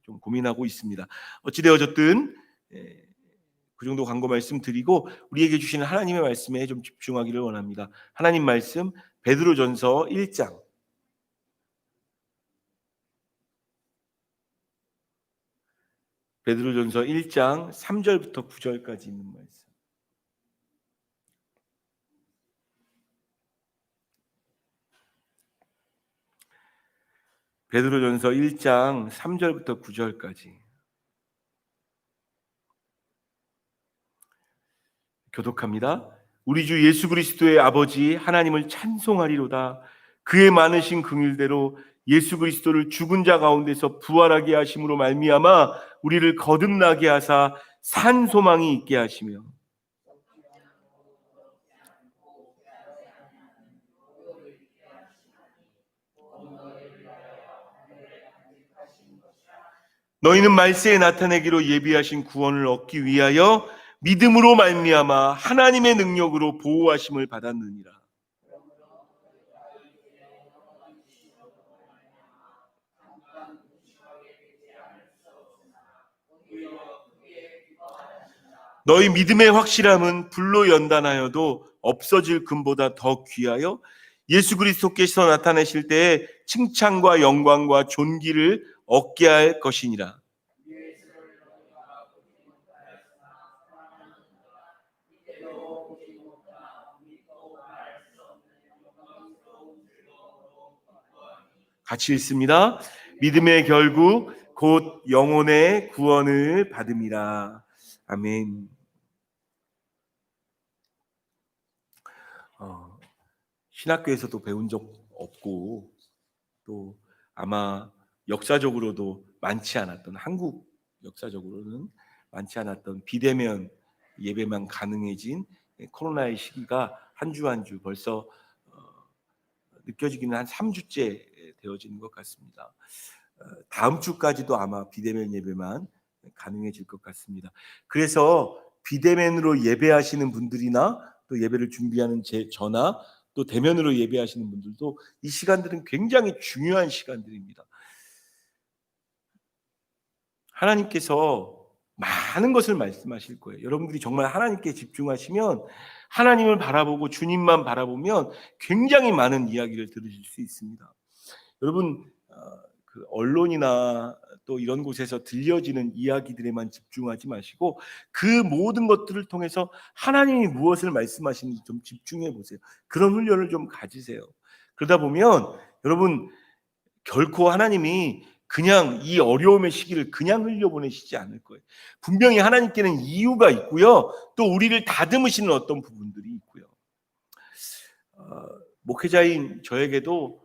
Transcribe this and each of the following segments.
좀 고민하고 있습니다. 어찌되어졌든 그 정도 광고 말씀 드리고 우리에게 주시는 하나님의 말씀에 좀 집중하기를 원합니다. 하나님 말씀 베드로전서 1장 베드로전서 1장 3절부터 9절까지 있는 말씀. 베드로전서 1장 3절부터 9절까지 교독합니다. 우리 주 예수 그리스도의 아버지 하나님을 찬송하리로다. 그의 많으신 긍휼대로 예수 그리스도를 죽은 자 가운데서 부활하게 하심으로 말미암아 우리를 거듭나게 하사 산 소망이 있게 하시며 너희는 말세에 나타내기로 예비하신 구원을 얻기 위하여 믿음으로 말미암아 하나님의 능력으로 보호하심을 받았느니라. 너희 믿음의 확실함은 불로 연단하여도 없어질 금보다 더 귀하여 예수 그리스도께서 나타내실 때에 칭찬과 영광과 존귀를 얻게 할 것이니라. 같이 읽습니다. 믿음의 결국 곧 영혼의 구원을 받음이라. 아멘. 신학교에서도 배운 적 없고 또 아마 역사적으로도 많지 않았던, 한국 역사적으로는 많지 않았던 비대면 예배만 가능해진 코로나의 시기가 한 주 한 주 벌써 느껴지기는 한 3주째 되어지는 것 같습니다. 다음 주까지도 아마 비대면 예배만 가능해질 것 같습니다. 그래서 비대면으로 예배하시는 분들이나 또 예배를 준비하는 저나 또 대면으로 예배하시는 분들도 이 시간들은 굉장히 중요한 시간들입니다. 하나님께서 많은 것을 말씀하실 거예요. 여러분들이 정말 하나님께 집중하시면, 하나님을 바라보고 주님만 바라보면 굉장히 많은 이야기를 들으실 수 있습니다. 여러분, 그 언론이나 또 이런 곳에서 들려지는 이야기들에만 집중하지 마시고 그 모든 것들을 통해서 하나님이 무엇을 말씀하시는지 좀 집중해 보세요. 그런 훈련을 좀 가지세요. 그러다 보면 여러분, 결코 하나님이 그냥 이 어려움의 시기를 그냥 흘려보내시지 않을 거예요. 분명히 하나님께는 이유가 있고요. 또 우리를 다듬으시는 어떤 부분들이 있고요. 목회자인 저에게도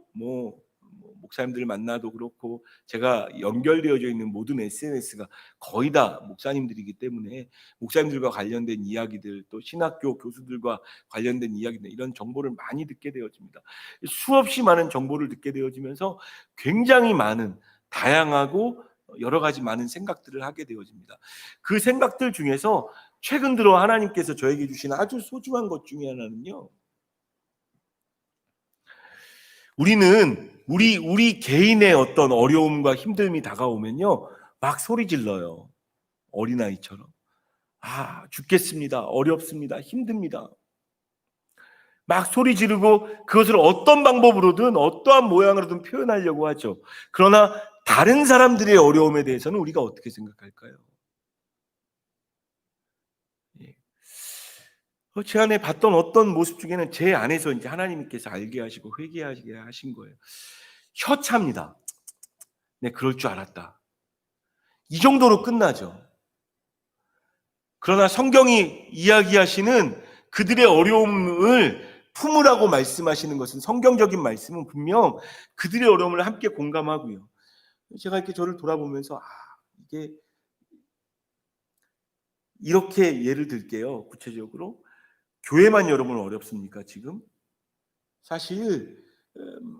목사님들 만나도 그렇고 제가 연결되어져 있는 모든 SNS가 거의 다 목사님들이기 때문에 목사님들과 관련된 이야기들, 또 신학교 교수들과 관련된 이야기들, 이런 정보를 많이 듣게 되어집니다. 수없이 많은 정보를 듣게 되어지면서 굉장히 많은 다양하고 여러 가지 많은 생각들을 하게 되어집니다. 그 생각들 중에서 최근 들어 하나님께서 저에게 주신 아주 소중한 것 중에 하나는요, 우리는 우리 개인의 어떤 어려움과 힘듦이 다가오면요, 막 소리 질러요. 어린아이처럼. 죽겠습니다. 어렵습니다. 힘듭니다. 막 소리 지르고 그것을 어떤 방법으로든 어떠한 모양으로든 표현하려고 하죠. 그러나 다른 사람들의 어려움에 대해서는 우리가 어떻게 생각할까요? 제 안에 봤던 어떤 모습 중에는 제 안에서 이제 하나님께서 알게 하시고 회개하게 하신 거예요. 혀차입니다. 네, 그럴 줄 알았다. 이 정도로 끝나죠. 그러나 성경이 이야기하시는 그들의 어려움을 품으라고 말씀하시는 것은, 성경적인 말씀은 분명 그들의 어려움을 함께 공감하고요. 제가 이렇게 저를 돌아보면서 이게 이렇게 예를 들게요. 구체적으로 교회만 여러분 어렵습니까 지금? 사실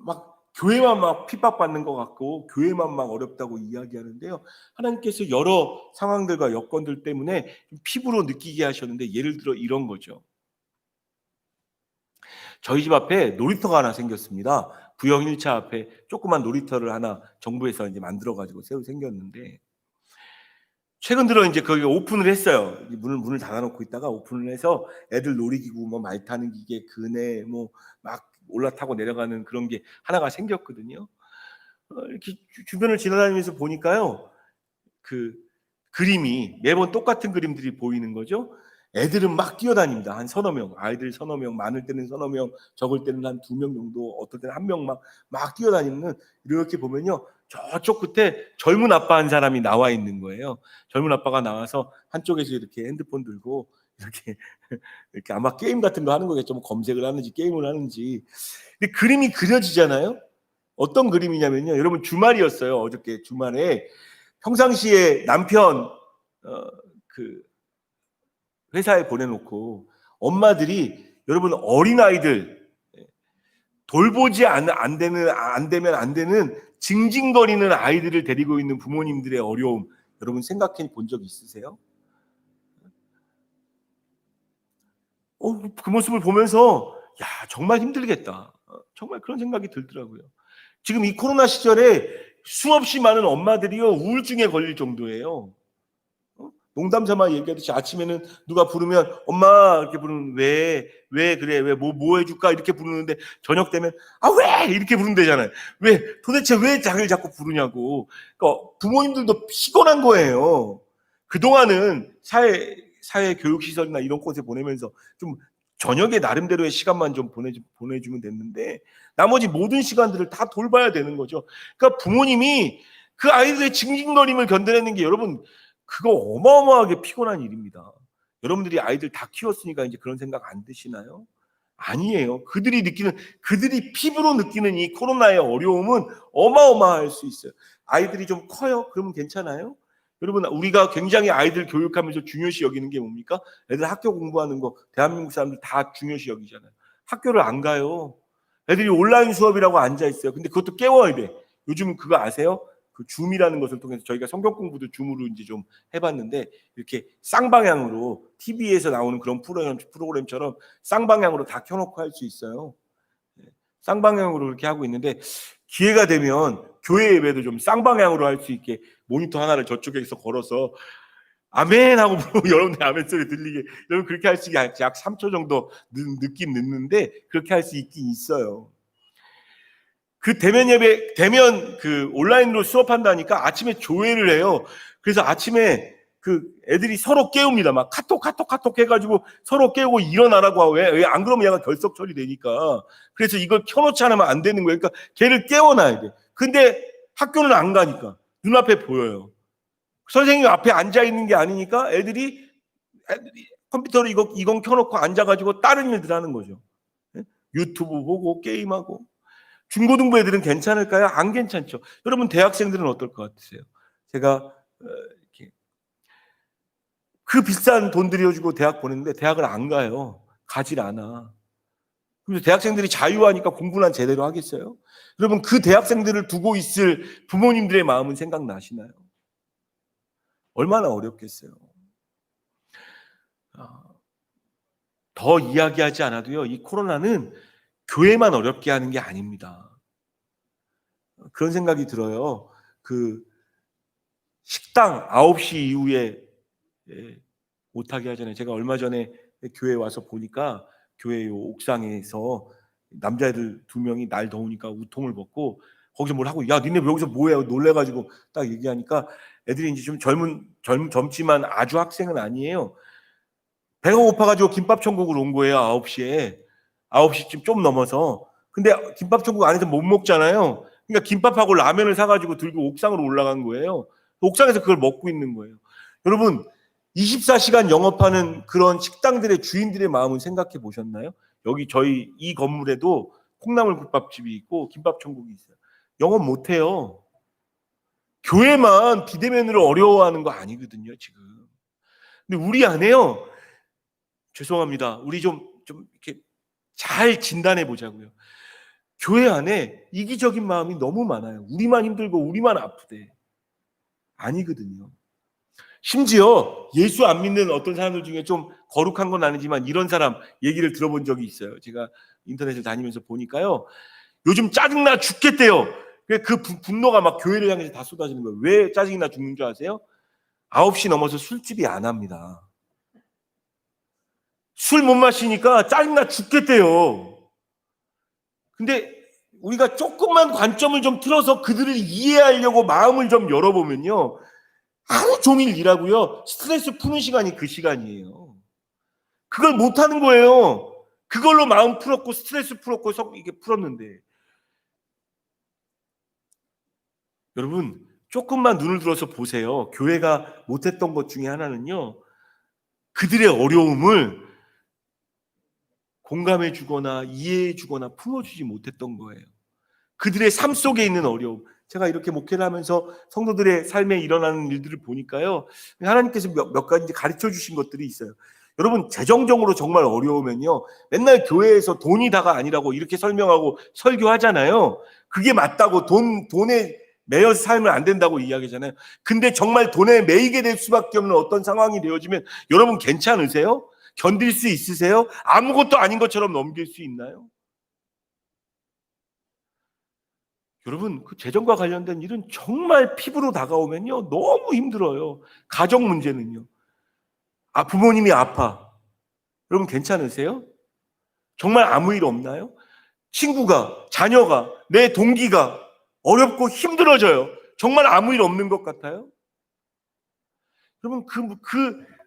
막 교회만 막 핍박받는 것 같고 교회만 막 어렵다고 이야기하는데요, 하나님께서 여러 상황들과 여건들 때문에 피부로 느끼게 하셨는데, 예를 들어 이런 거죠. 저희 집 앞에 놀이터가 하나 생겼습니다. 구형 1차 앞에 조그만 놀이터를 하나 정부에서 이제 만들어가지고 새로 생겼는데, 최근 들어 이제 거기 오픈을 했어요. 문을 닫아놓고 있다가 오픈을 해서 애들 놀이기구, 뭐 말 타는 기계, 그네, 뭐 막 올라타고 내려가는 그런 게 하나가 생겼거든요. 이렇게 주변을 지나다니면서 보니까요, 그 그림이 매번 똑같은 그림들이 보이는 거죠. 애들은 막 뛰어다닙니다. 한 서너 명, 아이들 서너 명, 많을 때는 서너 명, 적을 때는 한 2명 정도, 어떨 때는 한 명 막 뛰어다니는, 이렇게 보면요, 저쪽 끝에 젊은 아빠 한 사람이 나와 있는 거예요. 젊은 아빠가 나와서 한쪽에서 이렇게 핸드폰 들고 이렇게 이렇게 아마 게임 같은 거 하는 거겠죠. 뭐 검색을 하는지 게임을 하는지. 근데 그림이 그려지잖아요. 어떤 그림이냐면요, 여러분, 주말이었어요. 어저께 주말에 평상시에 남편 그 회사에 보내놓고 엄마들이, 여러분, 어린아이들 돌보지 안 되면 안 되는 징징거리는 아이들을 데리고 있는 부모님들의 어려움, 여러분 생각해 본 적 있으세요? 그 모습을 보면서 야, 정말 힘들겠다. 정말 그런 생각이 들더라고요. 지금 이 코로나 시절에 수없이 많은 엄마들이요, 우울증에 걸릴 정도예요. 농담 삼아 얘기하듯이 아침에는 누가 부르면 엄마 이렇게 부르면 왜 그래, 왜 뭐 해줄까 이렇게 부르는데, 저녁 되면 왜 이렇게 부른대잖아요. 왜 도대체 왜 자기를 자꾸 부르냐고. 그러니까 부모님들도 피곤한 거예요. 그동안은 사회 교육 시설이나 이런 곳에 보내면서 좀 저녁에 나름대로의 시간만 좀 보내주면 됐는데, 나머지 모든 시간들을 다 돌봐야 되는 거죠. 그러니까 부모님이 그 아이들의 징징거림을 견뎌내는 게, 여러분, 그거 어마어마하게 피곤한 일입니다. 여러분들이 아이들 다 키웠으니까 이제 그런 생각 안 드시나요? 아니에요. 그들이 피부로 느끼는 이 코로나의 어려움은 어마어마할 수 있어요. 아이들이 좀 커요? 그러면 괜찮아요? 여러분, 우리가 굉장히 아이들 교육하면서 중요시 여기는 게 뭡니까? 애들 학교 공부하는 거, 대한민국 사람들 다 중요시 여기잖아요. 학교를 안 가요. 애들이 온라인 수업이라고 앉아 있어요. 근데 그것도 깨워야 돼. 요즘 그거 아세요? 그 줌이라는 것을 통해서 저희가 성경 공부도 줌으로 이제 좀 해봤는데, 이렇게 쌍방향으로 TV에서 나오는 그런 프로그램처럼 쌍방향으로 다 켜놓고 할 수 있어요. 쌍방향으로 이렇게 하고 있는데, 기회가 되면 교회 예배도 좀 쌍방향으로 할 수 있게 모니터 하나를 저쪽에서 걸어서 아멘 하고 여러분들 아멘 소리 들리게, 여러분 그렇게 할 수 있게 약 3초 정도 느낌 늦는데 그렇게 할 수 있긴 있어요. 그 대면 그 온라인으로 수업한다니까 아침에 조회를 해요. 그래서 아침에 그 애들이 서로 깨웁니다. 막 카톡 해가지고 서로 깨우고 일어나라고 하고, 왜 안 그러면 얘가 결석 처리되니까. 그래서 이걸 켜놓지 않으면 안 되는 거예요. 그러니까 걔를 깨워놔야 돼. 근데 학교는 안 가니까 눈앞에 보여요. 선생님 앞에 앉아 있는 게 아니니까 애들이 컴퓨터로 이건 켜놓고 앉아가지고 다른 일들 하는 거죠. 유튜브 보고 게임하고. 중고등부 애들은 괜찮을까요? 안 괜찮죠. 여러분, 대학생들은 어떨 것 같으세요? 제가 이렇게 그 비싼 돈 들여주고 대학 보냈는데 대학을 안 가요. 가질 않아. 그래서 대학생들이 자유하니까 공부는 제대로 하겠어요? 여러분, 그 대학생들을 두고 있을 부모님들의 마음은 생각나시나요? 얼마나 어렵겠어요. 더 이야기하지 않아도요, 이 코로나는 교회만 어렵게 하는 게 아닙니다. 그런 생각이 들어요. 그 식당 9시 이후에 못하게 하잖아요. 제가 얼마 전에 교회에 와서 보니까 교회 옥상에서 남자애들 2명이 날 더우니까 우통을 벗고 거기서 뭘 하고, 야 니네 여기서 뭐해? 놀래가지고 딱 얘기하니까 애들이 이제 좀 젊지만 아주 학생은 아니에요. 배가 고파가지고 김밥 천국으로 온 거예요. 9시쯤 좀 넘어서. 근데 김밥 천국 안에서 못 먹잖아요. 그러니까 김밥하고 라면을 사가지고 들고 옥상으로 올라간 거예요. 옥상에서 그걸 먹고 있는 거예요. 여러분, 24시간 영업하는 그런 식당들의 주인들의 마음은 생각해 보셨나요? 여기 저희 이 건물에도 콩나물 국밥집이 있고 김밥 천국이 있어요. 영업 못 해요. 교회만 비대면으로 어려워하는 거 아니거든요, 지금. 근데 우리 안에요. 죄송합니다. 우리 좀 이렇게 잘 진단해 보자고요. 교회 안에 이기적인 마음이 너무 많아요. 우리만 힘들고 우리만 아프대. 아니거든요. 심지어 예수 안 믿는 어떤 사람들 중에 좀 거룩한 건 아니지만 이런 사람 얘기를 들어본 적이 있어요. 제가 인터넷을 다니면서 보니까요, 요즘 짜증나 죽겠대요. 그 분노가 막 교회를 향해서 다 쏟아지는 거예요. 왜 짜증이 나 죽는 줄 아세요? 9시 넘어서 술집이 안 합니다. 술 못 마시니까 짜증나 죽겠대요. 근데 우리가 조금만 관점을 좀 틀어서 그들을 이해하려고 마음을 좀 열어보면요, 하루 종일 일하고요, 스트레스 푸는 시간이 그 시간이에요. 그걸 못하는 거예요. 그걸로 마음 풀었고 스트레스 풀었고 이게 풀었는데, 여러분 조금만 눈을 들어서 보세요. 교회가 못했던 것 중에 하나는요, 그들의 어려움을 공감해 주거나 이해해 주거나 풀어주지 못했던 거예요. 그들의 삶 속에 있는 어려움. 제가 이렇게 목회를 하면서 성도들의 삶에 일어나는 일들을 보니까요, 하나님께서 몇 가지 가르쳐 주신 것들이 있어요. 여러분, 재정적으로 정말 어려우면요, 맨날 교회에서 돈이 다가 아니라고 이렇게 설명하고 설교하잖아요. 그게 맞다고, 돈에 매여서 살면 안 된다고 이야기하잖아요. 근데 정말 돈에 매이게 될 수밖에 없는 어떤 상황이 되어지면 여러분 괜찮으세요? 견딜 수 있으세요? 아무것도 아닌 것처럼 넘길 수 있나요? 여러분, 그 재정과 관련된 일은 정말 피부로 다가오면요, 너무 힘들어요. 가정 문제는요. 부모님이 아파. 여러분 괜찮으세요? 정말 아무 일 없나요? 친구가, 자녀가, 내 동기가 어렵고 힘들어져요. 정말 아무 일 없는 것 같아요? 여러분,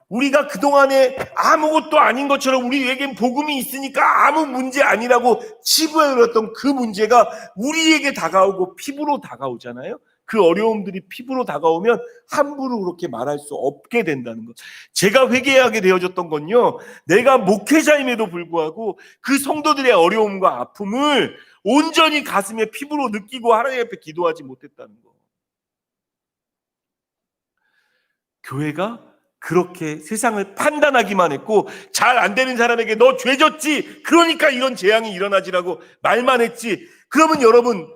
우리가 그동안에 아무것도 아닌 것처럼 우리에겐 복음이 있으니까 아무 문제 아니라고 치부해버렸던 그 문제가 우리에게 다가오고 피부로 다가오잖아요. 그 어려움들이 피부로 다가오면 함부로 그렇게 말할 수 없게 된다는 것. 제가 회개하게 되어졌던 건요, 내가 목회자임에도 불구하고 그 성도들의 어려움과 아픔을 온전히 가슴에 피부로 느끼고 하나님 앞에 기도하지 못했다는 것. 교회가 그렇게 세상을 판단하기만 했고, 잘 안 되는 사람에게 너 죄졌지, 그러니까 이런 재앙이 일어나지라고 말만 했지. 그러면 여러분,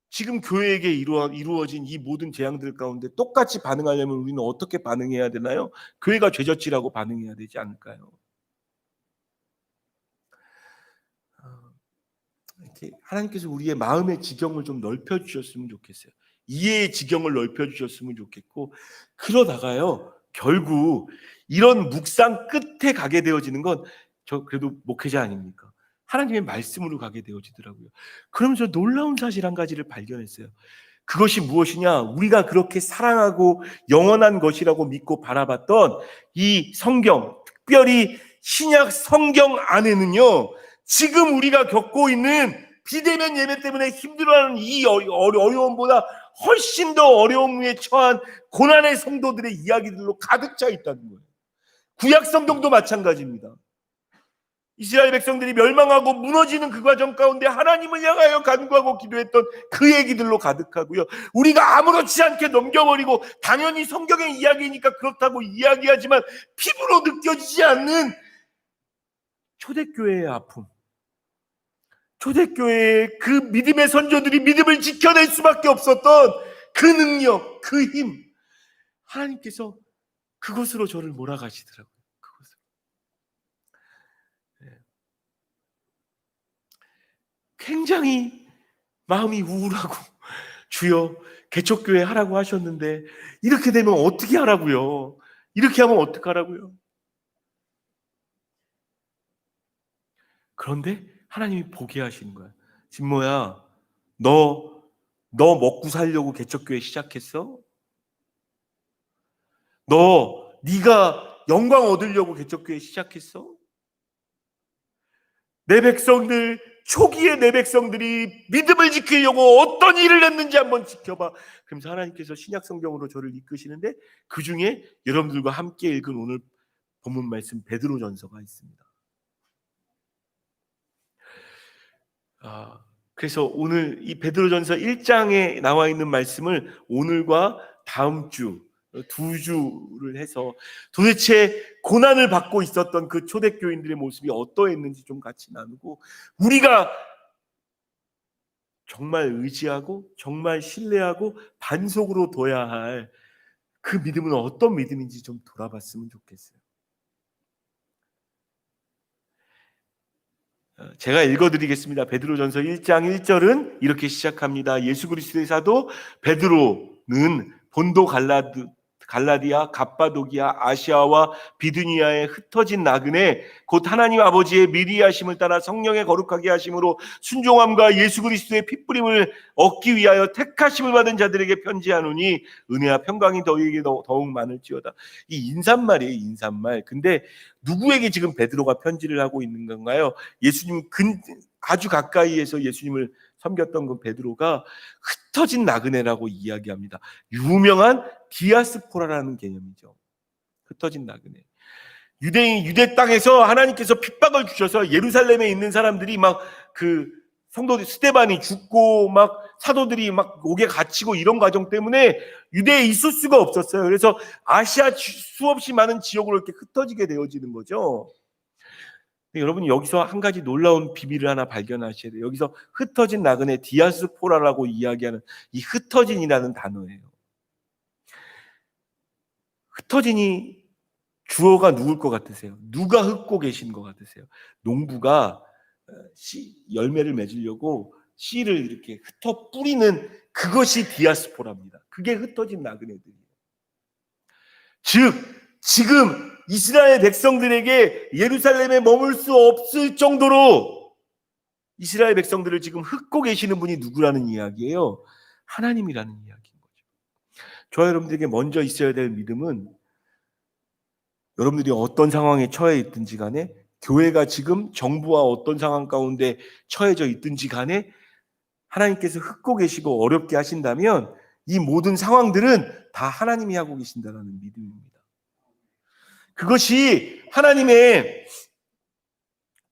지금 교회에게 이루어진 이 모든 재앙들 가운데 똑같이 반응하려면 우리는 어떻게 반응해야 되나요? 교회가 죄졌지라고 반응해야 되지 않을까요? 이렇게 하나님께서 우리의 마음의 지경을 좀 넓혀 주셨으면 좋겠어요. 이해의 지경을 넓혀 주셨으면 좋겠고, 그러다가요, 결국 이런 묵상 끝에 가게 되어지는 건, 저 그래도 목회자 아닙니까? 하나님의 말씀으로 가게 되어지더라고요. 그러면서 놀라운 사실 한 가지를 발견했어요. 그것이 무엇이냐? 우리가 그렇게 사랑하고 영원한 것이라고 믿고 바라봤던 이 성경, 특별히 신약 성경 안에는요, 지금 우리가 겪고 있는 비대면 예배 때문에 힘들어하는 이 어려움보다 훨씬 더 어려움 위에 처한 고난의 성도들의 이야기들로 가득 차 있다는 거예요. 구약 성경도 마찬가지입니다. 이스라엘 백성들이 멸망하고 무너지는 그 과정 가운데 하나님을 향하여 간구하고 기도했던 그 얘기들로 가득하고요. 우리가 아무렇지 않게 넘겨버리고 당연히 성경의 이야기니까 그렇다고 이야기하지만 피부로 느껴지지 않는 초대교회의 아픔, 초대교회의 그 믿음의 선조들이 믿음을 지켜낼 수밖에 없었던 그 능력, 그 힘, 하나님께서 그것으로 저를 몰아가시더라고요. 그것으로. 굉장히 마음이 우울하고, 주여 개척교회 하라고 하셨는데 이렇게 되면 어떻게 하라고요? 이렇게 하면 어떡하라고요? 그런데 하나님이 보게 하시는 거야. 진모야, 너 먹고 살려고 개척교회 시작했어? 네가 영광 얻으려고 개척교회 시작했어? 내 백성들, 초기에 내 백성들이 믿음을 지키려고 어떤 일을 했는지 한번 지켜봐. 그러면서 하나님께서 신약 성경으로 저를 이끄시는데, 그 중에 여러분들과 함께 읽은 오늘 본문 말씀 베드로전서가 있습니다. 그래서 오늘 이 베드로전서 1장에 나와 있는 말씀을 오늘과 다음 주 두 주를 해서 도대체 고난을 받고 있었던 그 초대교인들의 모습이 어떠했는지 좀 같이 나누고, 우리가 정말 의지하고 정말 신뢰하고 반석으로 둬야 할 그 믿음은 어떤 믿음인지 좀 돌아봤으면 좋겠어요. 제가 읽어드리겠습니다. 베드로전서 1장 1절은 이렇게 시작합니다. 예수 그리스도의 사도 베드로는 본도 갈라디 갈라디아, 갑바도기아, 아시아와 비두니아에 흩어진 나그네 곧 하나님 아버지의 미리 하심을 따라 성령의 거룩하게 하심으로 순종함과 예수 그리스도의 핏부림을 얻기 위하여 택하심을 받은 자들에게 편지하노니 은혜와 평강이 너희에게 더욱 많을지어다. 이 인사말이에요, 인사말. 근데 누구에게 지금 베드로가 편지를 하고 있는 건가요? 예수님 아주 가까이에서 예수님을 섬겼던 그 베드로가 흩어진 나그네라고 이야기합니다. 유명한 디아스포라라는 개념이죠. 흩어진 나그네. 유대 땅에서 하나님께서 핍박을 주셔서 예루살렘에 있는 사람들이 막 그 성도 스데반이 죽고 막 사도들이 막 옥에 갇히고 이런 과정 때문에 유대에 있을 수가 없었어요. 그래서 아시아 수없이 많은 지역으로 이렇게 흩어지게 되어지는 거죠. 여러분 여기서 한 가지 놀라운 비밀을 하나 발견하셔야 돼요. 여기서 흩어진 나그네 디아스포라라고 이야기하는 이 흩어진이라는 단어예요. 흩어진이 주어가 누굴 것 같으세요? 누가 흩고 계신 것 같으세요? 농부가 열매를 맺으려고 씨를 이렇게 흩어 뿌리는 그것이 디아스포라입니다. 그게 흩어진 나그네들이에요. 즉 지금 이스라엘 백성들에게 예루살렘에 머물 수 없을 정도로 이스라엘 백성들을 지금 흩고 계시는 분이 누구라는 이야기예요? 하나님이라는 이야기인 거죠. 저와 여러분들에게 먼저 있어야 될 믿음은 여러분들이 어떤 상황에 처해 있든지 간에 교회가 지금 정부와 어떤 상황 가운데 처해져 있든지 간에 하나님께서 흩고 계시고 어렵게 하신다면 이 모든 상황들은 다 하나님이 하고 계신다는 믿음입니다. 그것이 하나님의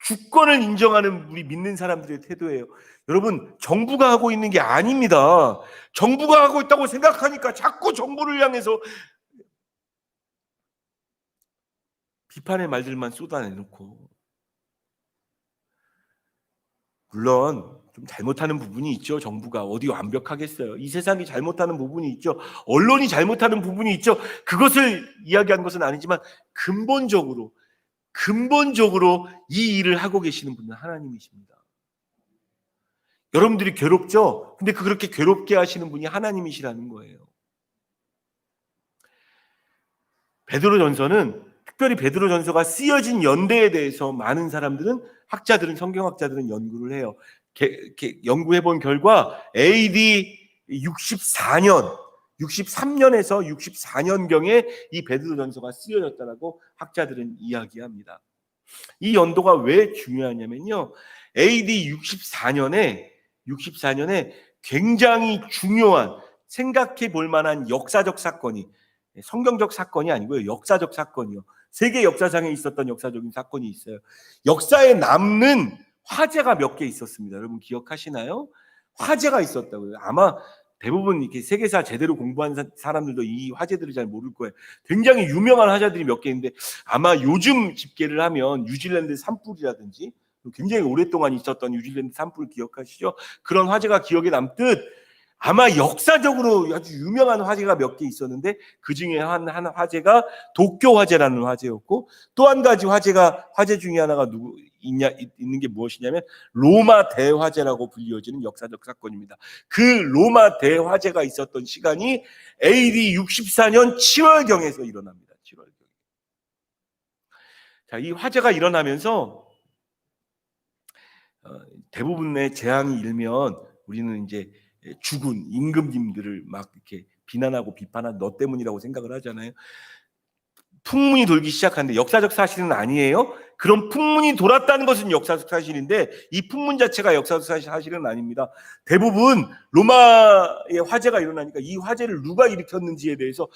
주권을 인정하는 우리 믿는 사람들의 태도예요. 여러분 정부가 하고 있는 게 아닙니다. 정부가 하고 있다고 생각하니까 자꾸 정부를 향해서 비판의 말들만 쏟아내놓고, 물론 좀 잘못하는 부분이 있죠. 정부가 어디 완벽하겠어요. 이 세상이 잘못하는 부분이 있죠. 언론이 잘못하는 부분이 있죠. 그것을 이야기한 것은 아니지만 근본적으로 이 일을 하고 계시는 분은 하나님이십니다. 여러분들이 괴롭죠? 근데 그렇게 괴롭게 하시는 분이 하나님이시라는 거예요. 베드로전서는 특별히 베드로전서가 쓰여진 연대에 대해서 많은 사람들은 성경학자들은 연구를 해요. 연구해 본 결과 AD 63년에서 64년경에 이 베드로전서가 쓰여졌다라고 학자들은 이야기합니다. 이 연도가 왜 중요하냐면요. AD 64년에 굉장히 중요한 생각해 볼 만한 역사적 사건이, 성경적 사건이 아니고요. 역사적 사건이요. 세계 역사상에 있었던 역사적인 사건이 있어요. 역사에 남는 화재가 몇 개 있었습니다. 여러분 기억하시나요? 화재가 있었다고요. 아마 대부분 이렇게 세계사 제대로 공부한 사람들도 이 화재들을 잘 모를 거예요. 굉장히 유명한 화재들이 몇 개 있는데 아마 요즘 집계를 하면 뉴질랜드 산불이라든지 굉장히 오랫동안 있었던 뉴질랜드 산불 기억하시죠? 그런 화재가 기억에 남듯 아마 역사적으로 아주 유명한 화재가 몇 개 있었는데 그 중에 한 화재가 도쿄 화재라는 화재였고, 또 한 가지 화재 중에 하나가 있는 게 무엇이냐면 로마 대화재라고 불리워지는 역사적 사건입니다. 그 로마 대화재가 있었던 시간이 AD 64년 7월경에서 일어납니다. 7월경. 자, 이 화재가 일어나면서 대부분의 재앙이 일면 우리는 이제 죽은 임금님들을 막 이렇게 비난하고 비판한 너 때문이라고 생각을 하잖아요. 풍문이 돌기 시작하는데 역사적 사실은 아니에요. 그런 풍문이 돌았다는 것은 역사적 사실인데 이 풍문 자체가 역사적 사실은 아닙니다. 대부분 로마의 화재가 일어나니까 이 화재를 누가 일으켰는지에 대해서,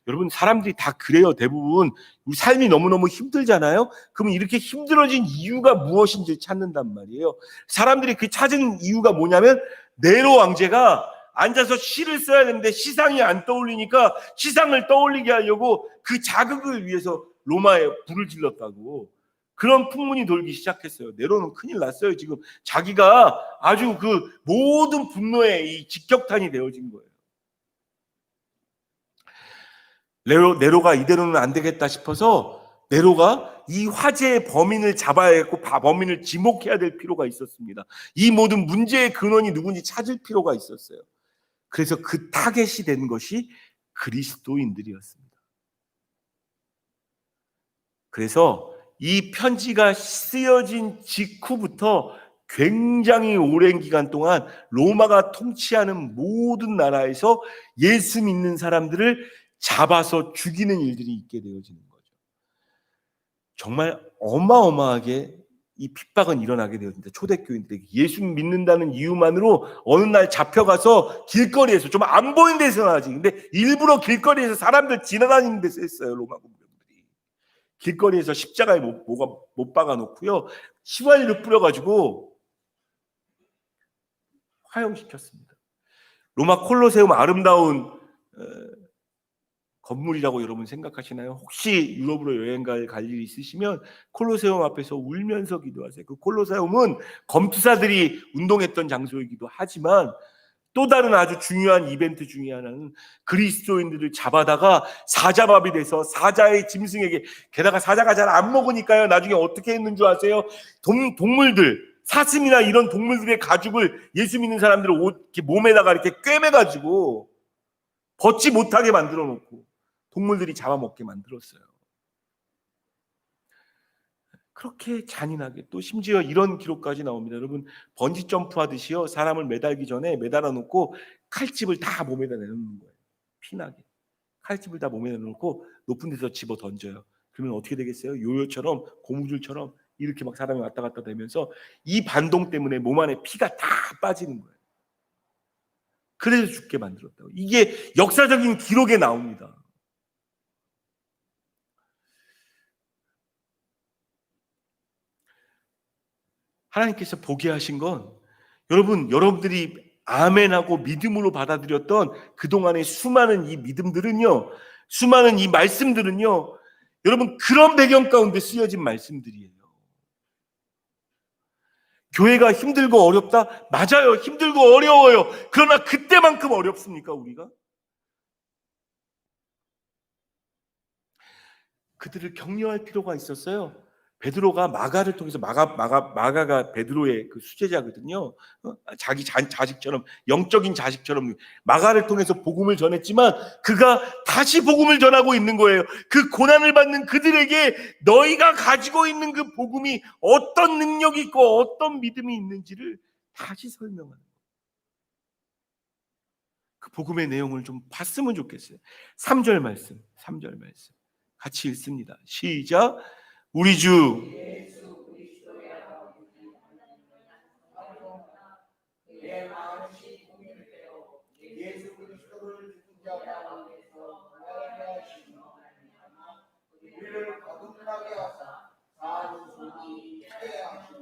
여러분 사람들이 다 그래요. 대부분 우리 삶이 너무너무 힘들잖아요. 그러면 이렇게 힘들어진 이유가 무엇인지 찾는단 말이에요. 사람들이 그 찾은 이유가 뭐냐면 네로 왕제가 앉아서 시를 써야 되는데 시상이 안 떠올리니까 시상을 떠올리게 하려고 그 자극을 위해서 로마에 불을 질렀다고, 그런 풍문이 돌기 시작했어요. 네로는 큰일 났어요. 지금 자기가 아주 그 모든 분노의 이 직격탄이 되어진 거예요. 네로가 이대로는 안 되겠다 싶어서 네로가 이 화재의 범인을 잡아야겠고 범인을 지목해야 될 필요가 있었습니다. 이 모든 문제의 근원이 누군지 찾을 필요가 있었어요. 그래서 그 타겟이 된 것이 그리스도인들이었습니다. 그래서 이 편지가 쓰여진 직후부터 굉장히 오랜 기간 동안 로마가 통치하는 모든 나라에서 예수 믿는 사람들을 잡아서 죽이는 일들이 있게 되어지는 거죠. 정말 어마어마하게 이 핍박은 일어나게 되었습니다. 초대교인들에게 예수 믿는다는 이유만으로 어느 날 잡혀가서 길거리에서, 좀 안 보이는 데서 하지, 근데 일부러 길거리에서 사람들 지나다니는 데서 했어요. 로마 군병들이 길거리에서 십자가에 못 박아 놓고요, 휘발유 뿌려가지고 화형시켰습니다. 로마 콜로세움 아름다운 건물이라고 여러분 생각하시나요? 혹시 유럽으로 여행 갈 일이 있으시면 콜로세움 앞에서 울면서 기도하세요. 그 콜로세움은 검투사들이 운동했던 장소이기도 하지만 또 다른 아주 중요한 이벤트 중에 하나는 그리스도인들을 잡아다가 사자밥이 돼서 사자의 짐승에게, 게다가 사자가 잘 안 먹으니까요, 나중에 어떻게 했는 줄 아세요? 동물들, 사슴이나 이런 동물들의 가죽을 예수 믿는 사람들을 이렇게 몸에다가 이렇게 꿰매가지고 벗지 못하게 만들어 놓고 동물들이 잡아먹게 만들었어요. 그렇게 잔인하게, 또 심지어 이런 기록까지 나옵니다. 여러분, 번지 점프 하듯이요, 사람을 매달기 전에 매달아 놓고 칼집을 다 몸에다 내놓는 거예요. 피나게 칼집을 다 몸에다 놓고 높은 데서 집어 던져요. 그러면 어떻게 되겠어요? 요요처럼, 고무줄처럼 이렇게 막 사람이 왔다 갔다 되면서 이 반동 때문에 몸 안에 피가 다 빠지는 거예요. 그래서 죽게 만들었다고. 이게 역사적인 기록에 나옵니다. 하나님께서 보게 하신 건, 여러분들이 아멘하고 믿음으로 받아들였던 그동안의 수많은 이 믿음들은요, 수많은 이 말씀들은요, 여러분 그런 배경 가운데 쓰여진 말씀들이에요. 교회가 힘들고 어렵다? 맞아요. 힘들고 어려워요. 그러나 그때만큼 어렵습니까, 우리가? 그들을 격려할 필요가 있었어요. 베드로가 마가를 통해서, 마가가 베드로의 그 수제자거든요. 자기 자식처럼, 영적인 자식처럼 마가를 통해서 복음을 전했지만 그가 다시 복음을 전하고 있는 거예요. 그 고난을 받는 그들에게 너희가 가지고 있는 그 복음이 어떤 능력이 있고 어떤 믿음이 있는지를 다시 설명하는 거예요. 그 복음의 내용을 좀 봤으면 좋겠어요. 3절 말씀 같이 읽습니다. 시작. 우리 주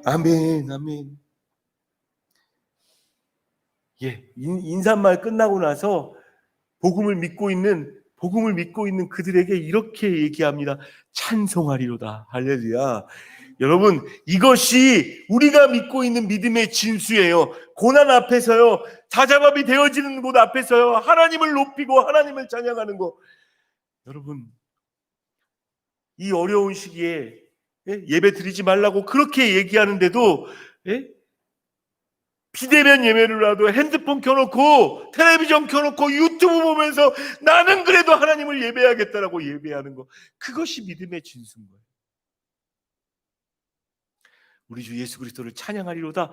아멘, 아멘. 예, 인사말 끝나고 나서 복음을 믿고 있는 그들에게 이렇게 얘기합니다. 찬송하리로다. 할렐루야. 여러분, 이것이 우리가 믿고 있는 믿음의 진수예요. 고난 앞에서요, 사자밥이 되어지는 곳 앞에서요, 하나님을 높이고 하나님을 찬양하는 거. 여러분, 이 어려운 시기에 예배 드리지 말라고 그렇게 얘기하는데도, 비대면 예배를 하도 핸드폰 켜놓고 텔레비전 켜놓고 유튜브 보면서 나는 그래도 하나님을 예배하겠다라고 예배하는 거, 그것이 믿음의 진수인 거예요. 우리 주 예수 그리스도를 찬양하리로다.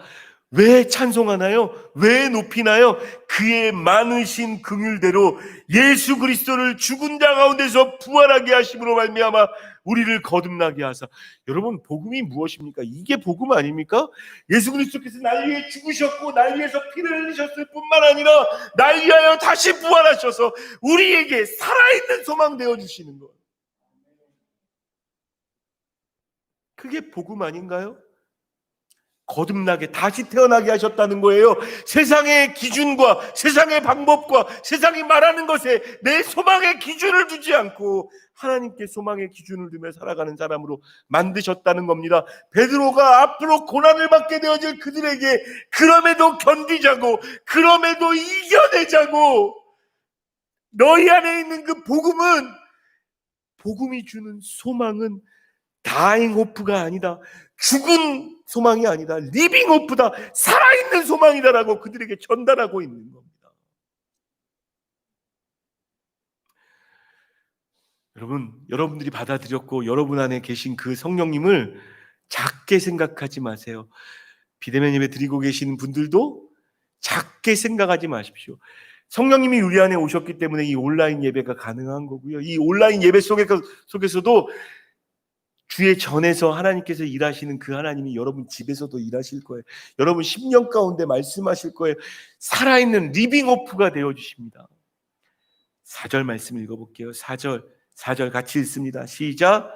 왜 찬송하나요? 왜 높이나요? 그의 많으신 긍휼대로 예수 그리스도를 죽은 자 가운데서 부활하게 하심으로 말미암아 우리를 거듭나게 하사. 여러분, 복음이 무엇입니까? 이게 복음 아닙니까? 예수 그리스도께서 날 위해 죽으셨고 날 위해서 피를 흘리셨을 뿐만 아니라 날 위하여 다시 부활하셔서 우리에게 살아있는 소망 되어주시는 것, 그게 복음 아닌가요? 거듭나게, 다시 태어나게 하셨다는 거예요. 세상의 기준과 세상의 방법과 세상이 말하는 것에 내 소망의 기준을 두지 않고 하나님께 소망의 기준을 두며 살아가는 사람으로 만드셨다는 겁니다. 베드로가 앞으로 고난을 받게 되어질 그들에게 그럼에도 견디자고, 그럼에도 이겨내자고, 너희 안에 있는 그 복음이 주는 소망은 다잉 호프가 아니다, 죽은 소망이 아니다, 리빙 호프다, 살아있는 소망이다라고 그들에게 전달하고 있는 겁니다. 여러분들이 받아들였고 여러분 안에 계신 그 성령님을 작게 생각하지 마세요. 비대면 예배 드리고 계시는 분들도 작게 생각하지 마십시오. 성령님이 우리 안에 오셨기 때문에 이 온라인 예배가 가능한 거고요. 이 온라인 예배 속에서도 주의 전에서 하나님께서 일하시는 그 하나님이 여러분 집에서도 일하실 거예요. 여러분 심령 가운데 말씀하실 거예요. 살아있는 리빙 호프가 되어주십니다. 4절 말씀 읽어볼게요. 4절 같이 읽습니다. 시작.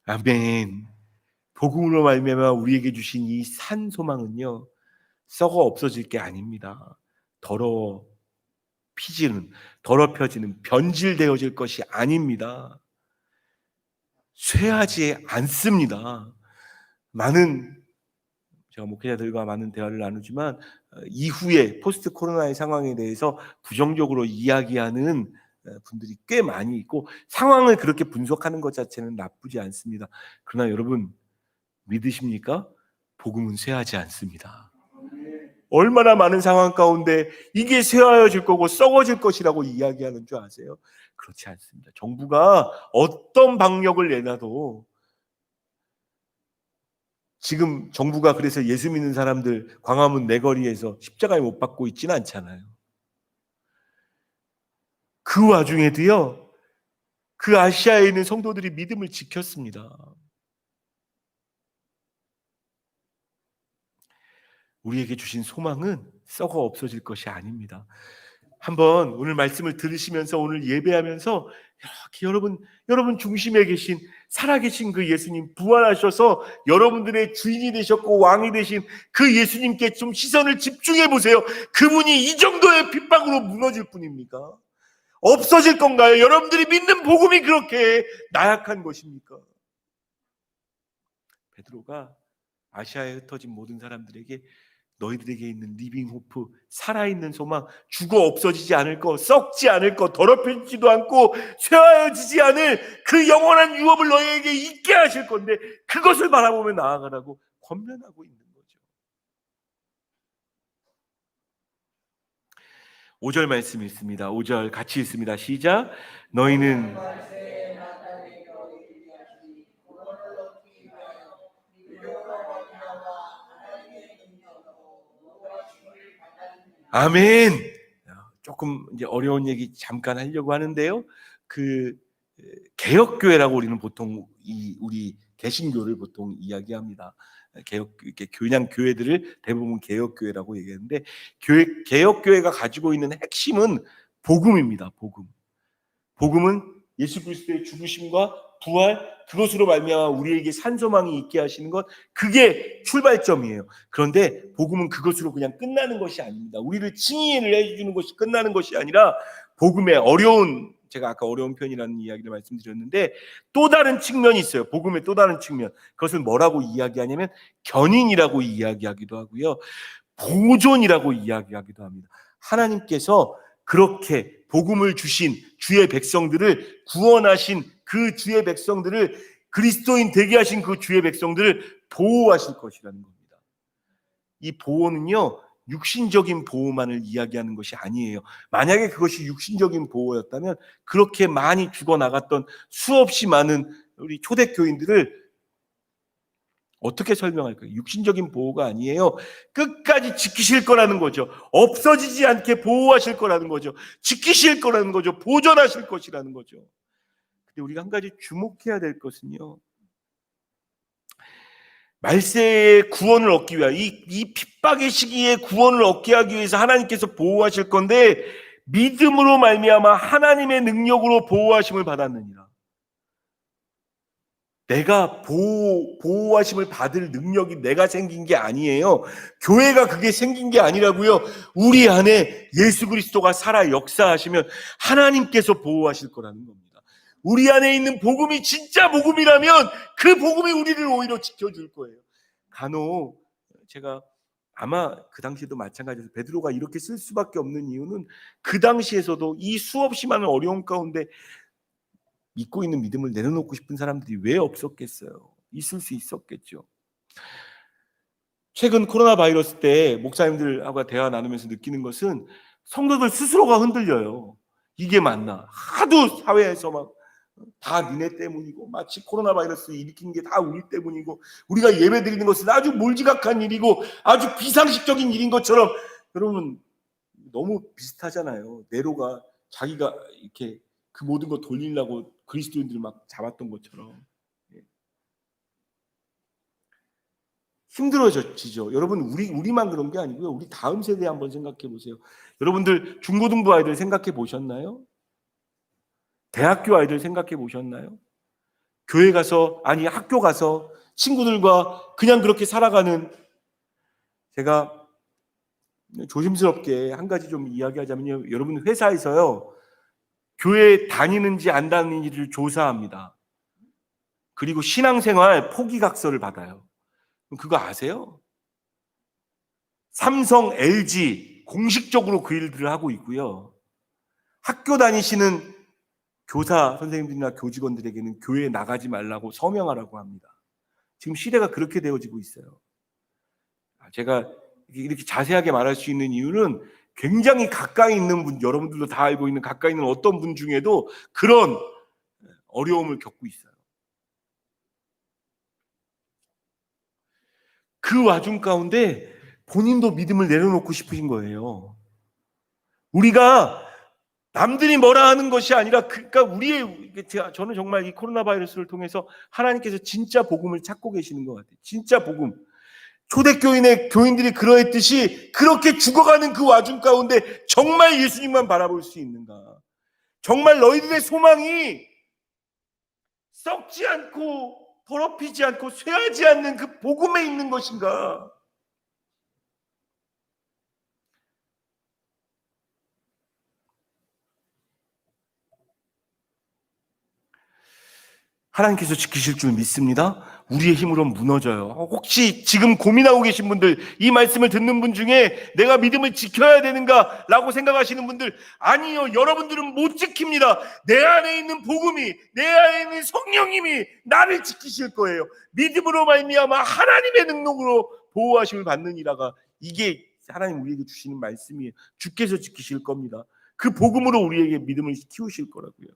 아멘. 복음으로 말미암아 우리에게 주신 이 산 소망은요, 썩어 없어질 게 아닙니다. 더럽혀지는 변질되어질 것이 아닙니다. 쇠하지 않습니다. 제가 목회자들과 많은 대화를 나누지만 이후에 포스트 코로나의 상황에 대해서 부정적으로 이야기하는 분들이 꽤 많이 있고, 상황을 그렇게 분석하는 것 자체는 나쁘지 않습니다. 그러나 여러분 믿으십니까? 복음은 쇠하지 않습니다. 얼마나 많은 상황 가운데 이게 쇠하여질 거고 썩어질 것이라고 이야기하는 줄 아세요? 그렇지 않습니다. 정부가 어떤 방역을 내놔도, 지금 정부가 그래서 예수 믿는 사람들 광화문 내거리에서 십자가에 못 박고 있지는 않잖아요. 그 와중에도요, 그 아시아에 있는 성도들이 믿음을 지켰습니다. 우리에게 주신 소망은 썩어 없어질 것이 아닙니다. 한번 오늘 말씀을 들으시면서, 오늘 예배하면서 이렇게 여러분 중심에 계신 살아계신 그 예수님, 부활하셔서 여러분들의 주인이 되셨고 왕이 되신 그 예수님께 좀 시선을 집중해 보세요. 그분이 이 정도의 핍박으로 무너질 뿐입니까? 없어질 건가요? 여러분들이 믿는 복음이 그렇게 나약한 것입니까? 베드로가 아시아에 흩어진 모든 사람들에게 너희들에게 있는 리빙 호프, 살아있는 소망, 죽어 없어지지 않을 것, 썩지 않을 것, 더럽혀지지도 않고 쇠하여지지 않을 그 영원한 유업을 너희에게 있게 하실 건데, 그것을 바라보며 나아가라고 권면하고 있는 거죠. 5절 말씀 있습니다. 5절 같이 읽습니다. 시작. 너희는 아멘. 조금 이제 어려운 얘기 잠깐 하려고 하는데요. 그 개혁교회라고 우리는 보통 우리 개신교를 보통 이야기합니다. 그냥 교회들을 대부분 개혁교회라고 얘기하는데, 개혁교회가 가지고 있는 핵심은 복음입니다. 복음은 예수 그리스도의 죽으심과 부활, 그것으로 말미암아 우리에게 산소망이 있게 하시는 것, 그게 출발점이에요. 그런데 복음은 그것으로 그냥 끝나는 것이 아닙니다. 우리를 칭의를 해주는 것이 끝나는 것이 아니라, 복음의 제가 아까 어려운 편이라는 이야기를 말씀드렸는데, 또 다른 측면이 있어요. 복음의 또 다른 측면. 그것을 뭐라고 이야기하냐면 견인이라고 이야기하기도 하고요, 보존이라고 이야기하기도 합니다. 하나님께서 그렇게 복음을 주신 주의 백성들을, 구원하신 그 주의 백성들을, 그리스도인 되게 하신 그 주의 백성들을 보호하실 것이라는 겁니다. 이 보호는요, 육신적인 보호만을 이야기하는 것이 아니에요. 만약에 그것이 육신적인 보호였다면 그렇게 많이 죽어나갔던 수없이 많은 우리 초대교인들을 어떻게 설명할까요? 육신적인 보호가 아니에요. 끝까지 지키실 거라는 거죠. 없어지지 않게 보호하실 거라는 거죠. 지키실 거라는 거죠. 보존하실 것이라는 거죠. 근데 우리가 한 가지 주목해야 될 것은요, 말세의 구원을 얻기 위한 이 핍박의 시기에 구원을 얻게 하기 위해서 하나님께서 보호하실 건데, 믿음으로 말미암아 하나님의 능력으로 보호하심을 받았느니라. 내가 보호하심을 받을 능력이 내가 생긴 게 아니에요. 교회가 그게 생긴 게 아니라고요. 우리 안에 예수 그리스도가 살아 역사하시면 하나님께서 보호하실 거라는 겁니다. 우리 안에 있는 복음이 진짜 복음이라면 그 복음이 우리를 오히려 지켜줄 거예요. 간혹 제가 아마 그 당시에도 마찬가지로 베드로가 이렇게 쓸 수밖에 없는 이유는, 그 당시에서도 이 수없이 많은 어려움 가운데 믿고 있는 믿음을 내려놓고 싶은 사람들이 왜 없었겠어요? 있을 수 있었겠죠. 최근 코로나 바이러스 때 목사님들하고 대화 나누면서 느끼는 것은 성도들 스스로가 흔들려요. 이게 맞나? 하도 사회에서 막 다 니네 때문이고, 마치 코로나 바이러스 일으킨 게 다 우리 때문이고, 우리가 예배 드리는 것은 아주 몰지각한 일이고 아주 비상식적인 일인 것처럼, 여러분 너무 비슷하잖아요. 네로가 자기가 이렇게 그 모든 거 돌리려고 그리스도인들을 막 잡았던 것처럼 힘들어지죠. 여러분 우리만 그런 게 아니고요. 우리 다음 세대 한번 생각해 보세요. 여러분들 중고등부 아이들 생각해 보셨나요? 대학교 아이들 생각해 보셨나요? 교회 가서, 아니 학교 가서 친구들과 그냥 그렇게 살아가는, 제가 조심스럽게 한 가지 좀 이야기하자면요. 여러분 회사에서요, 교회 다니는지 안 다니는지를 조사합니다. 그리고 신앙생활 포기각서를 받아요. 그거 아세요? 삼성, LG 공식적으로 그 일들을 하고 있고요. 학교 다니시는 교사 선생님들이나 교직원들에게는 교회에 나가지 말라고 서명하라고 합니다. 지금 시대가 그렇게 되어지고 있어요. 제가 이렇게 자세하게 말할 수 있는 이유는 굉장히 가까이 있는 분, 여러분들도 다 알고 있는 가까이 있는 어떤 분 중에도 그런 어려움을 겪고 있어요. 그 와중 가운데 본인도 믿음을 내려놓고 싶으신 거예요. 우리가 남들이 뭐라 하는 것이 아니라, 그러니까 저는 정말 이 코로나 바이러스를 통해서 하나님께서 진짜 복음을 찾고 계시는 것 같아요. 진짜 복음. 초대교인의 교인들이 그러했듯이 그렇게 죽어가는 그 와중 가운데 정말 예수님만 바라볼 수 있는가? 정말 너희들의 소망이 썩지 않고 더럽히지 않고 쇠하지 않는 그 복음에 있는 것인가? 하나님께서 지키실 줄 믿습니다. 우리의 힘으로는 무너져요. 혹시 지금 고민하고 계신 분들, 이 말씀을 듣는 분 중에 내가 믿음을 지켜야 되는가 라고 생각하시는 분들, 아니요, 여러분들은 못 지킵니다. 내 안에 있는 복음이, 내 안에 있는 성령님이 나를 지키실 거예요. 믿음으로 말미암아 하나님의 능력으로 보호하심을 받느니라가, 이게 하나님 우리에게 주시는 말씀이에요. 주께서 지키실 겁니다. 그 복음으로 우리에게 믿음을 키우실 거라고요.